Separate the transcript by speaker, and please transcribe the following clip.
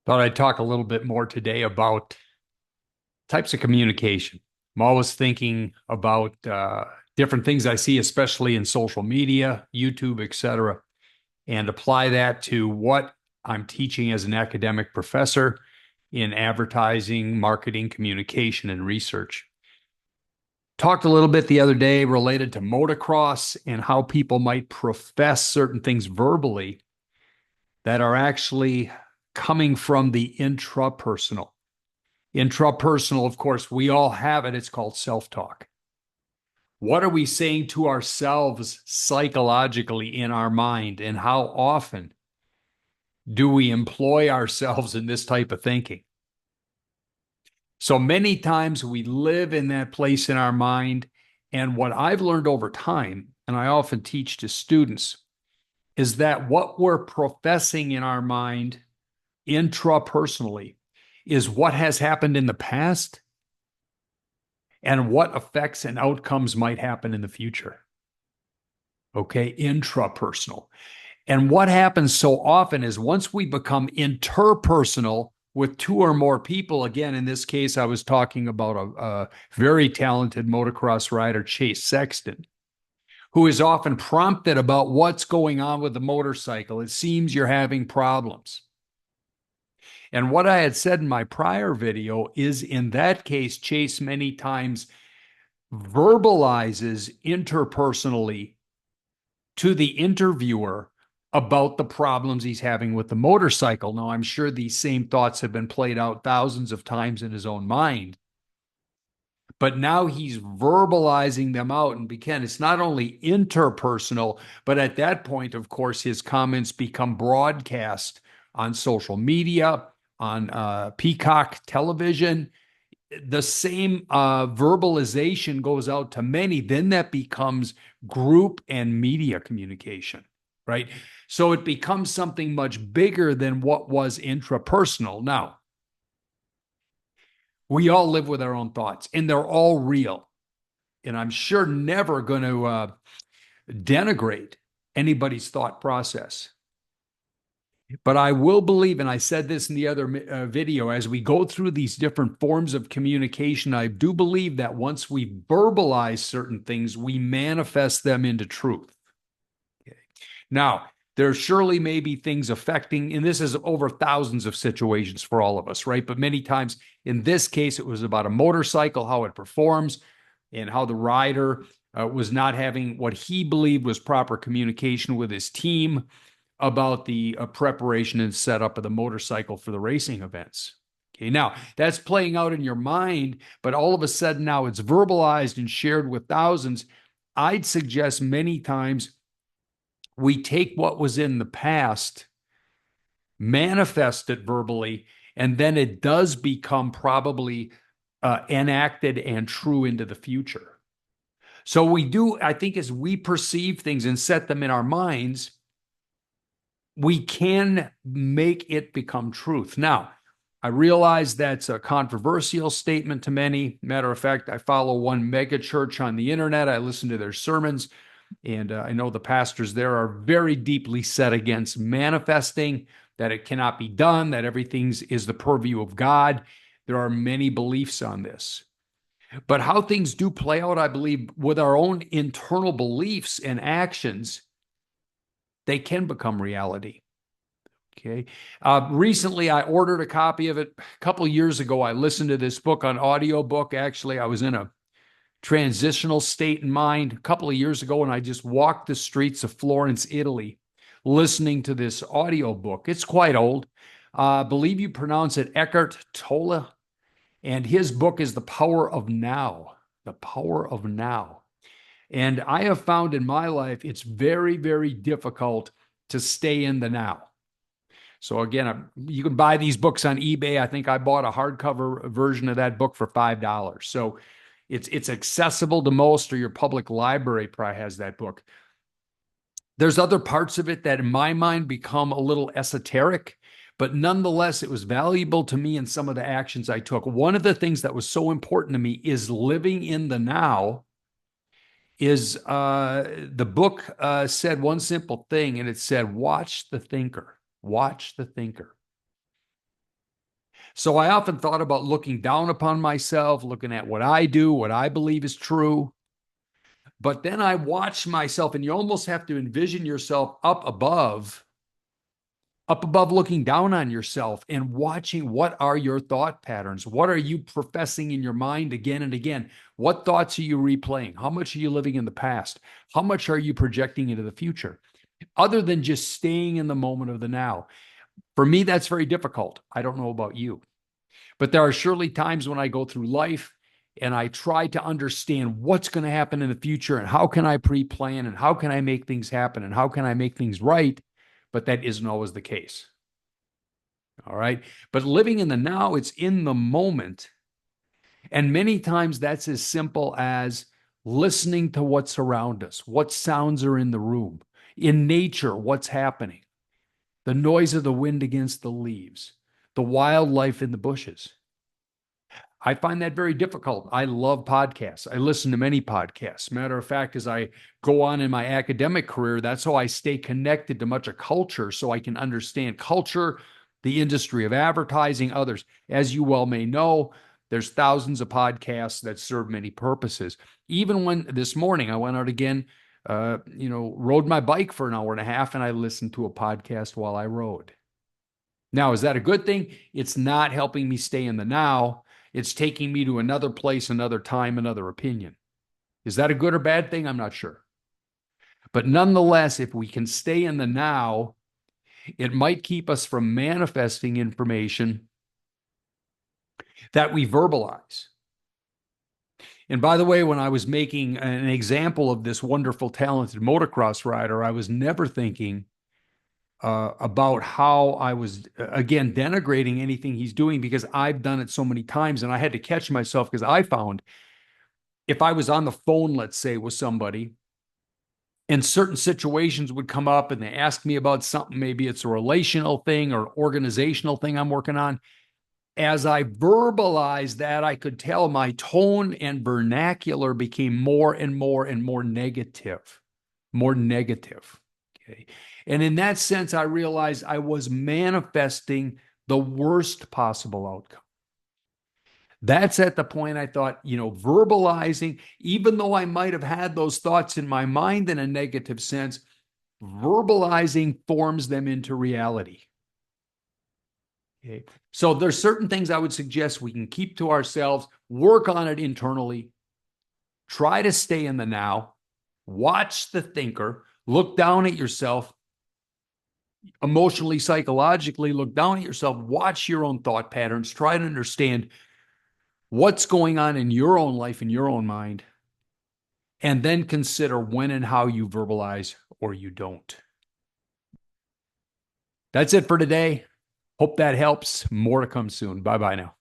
Speaker 1: Thought I'd talk a little bit more today about types of communication. I'm always thinking about different things I see, especially in social media, YouTube, etc., and apply that to what I'm teaching as an academic professor in advertising, marketing, communication, and research. Talked a little bit the other day related to motocross and how people might profess certain things verbally that are actually coming from the intrapersonal. Intrapersonal, of course, we all have it. It's called self talk. What are we saying to ourselves psychologically in our mind? And how often do we employ ourselves in this type of thinking? So many times we live in that place in our mind. And what I've learned over time, and I often teach to students, is that what we're professing in our mind intrapersonally is what has happened in the past and what effects and outcomes might happen in the future. Okay, intrapersonal. And what happens so often is once we become interpersonal with two or more people, again, in this case, I was talking about a very talented motocross rider, Chase Sexton, who is often prompted about what's going on with the motorcycle. It seems you're having problems. And what I had said in my prior video is in that case, Chase many times verbalizes interpersonally to the interviewer about the problems he's having with the motorcycle. Now, I'm sure these same thoughts have been played out thousands of times in his own mind, but now he's verbalizing them out. And again, it's not only interpersonal, but at that point, of course, his comments become broadcast on social media, on Peacock television. The same verbalization goes out to many, then that becomes group and media communication, right? So it becomes something much bigger than what was intrapersonal. Now, we all live with our own thoughts, and they're all real. And I'm sure never going to denigrate anybody's thought process. But I will believe, and I said this in the other video, as we go through these different forms of communication, I do believe that once we verbalize certain things, we manifest them into truth. Okay. Now, there surely may be things affecting, and this is over thousands of situations for all of us, right? But many times in this case, it was about a motorcycle, how it performs, and how the rider was not having what he believed was proper communication with his team about the preparation and setup of the motorcycle for the racing events. Okay, now that's playing out in your mind, but all of a sudden now it's verbalized and shared with thousands. I'd suggest many times we take what was in the past, manifest it verbally, and then it does become probably enacted and true into the future. So we do, I think, as we perceive things and set them in our minds, we can make it become truth. Now, I realize that's a controversial statement to many. Matter of fact, I follow one mega church on the internet. I listen to their sermons, and I know the pastors there are very deeply set against manifesting, that it cannot be done, that everything is the purview of God. There are many beliefs on this. But how things do play out, I believe, with our own internal beliefs and actions, they can become reality. Okay. Recently, I ordered a copy of it. A couple of years ago, I listened to this book on audiobook. Actually, I was in a transitional state in mind a couple of years ago, and I just walked the streets of Florence, Italy, listening to this audiobook. It's quite old. I believe you pronounce it Eckhart Tolle, and his book is The Power of Now. The Power of Now. And I have found in my life it's very, very difficult to stay in the now. So again, you can buy these books on eBay. I think I bought a hardcover version of that book for $5. So it's accessible to most, or your public library probably has that book. There's other parts of it that in my mind become a little esoteric, but nonetheless, it was valuable to me in some of the actions I took. One of the things that was so important to me is living in the now. Is the book said one simple thing, and it said, watch the thinker, watch the thinker. So I often thought about looking down upon myself, looking at what I do, what I believe is true. But then I watched myself, and you almost have to envision yourself up above looking down on yourself and watching what are your thought patterns? What are you professing in your mind again and again? What thoughts are you replaying? How much are you living in the past? How much are you projecting into the future? Other than just staying in the moment of the now. For me, that's very difficult. I don't know about you, but there are surely times when I go through life and I try to understand what's going to happen in the future and how can I pre-plan and how can I make things happen and how can I make things right, but that isn't always the case. All right. But living in the now, it's in the moment. And many times that's as simple as listening to what's around us, what sounds are in the room, in nature, what's happening, the noise of the wind against the leaves, the wildlife in the bushes. I find that very difficult. I love podcasts. I listen to many podcasts. Matter of fact, as I go on in my academic career, that's how I stay connected to much of culture so I can understand culture, the industry of advertising, others. As you well may know, there's thousands of podcasts that serve many purposes. Even when this morning I went out again, rode my bike for an hour and a half and I listened to a podcast while I rode. Now, is that a good thing? It's not helping me stay in the now. It's taking me to another place, another time, another opinion. Is that a good or bad thing? I'm not sure. But nonetheless, if we can stay in the now, it might keep us from manifesting information that we verbalize. And by the way, when I was making an example of this wonderful, talented motocross rider, I was never thinking about how I was, again, denigrating anything he's doing because I've done it so many times. And I had to catch myself because I found if I was on the phone, let's say, with somebody and certain situations would come up and they ask me about something, maybe it's a relational thing or organizational thing I'm working on. As I verbalized that, I could tell my tone and vernacular became more and more and more negative, more negative. Okay. And in that sense, I realized I was manifesting the worst possible outcome. That's at the point I thought, verbalizing, even though I might have had those thoughts in my mind in a negative sense, verbalizing forms them into reality. Okay. So there's certain things I would suggest we can keep to ourselves, work on it internally, try to stay in the now, watch the thinker, look down at yourself, emotionally, psychologically, look down at yourself, watch your own thought patterns, try to understand what's going on in your own life, in your own mind, and then consider when and how you verbalize or you don't. That's it for today. Hope that helps. More to come soon. Bye bye now.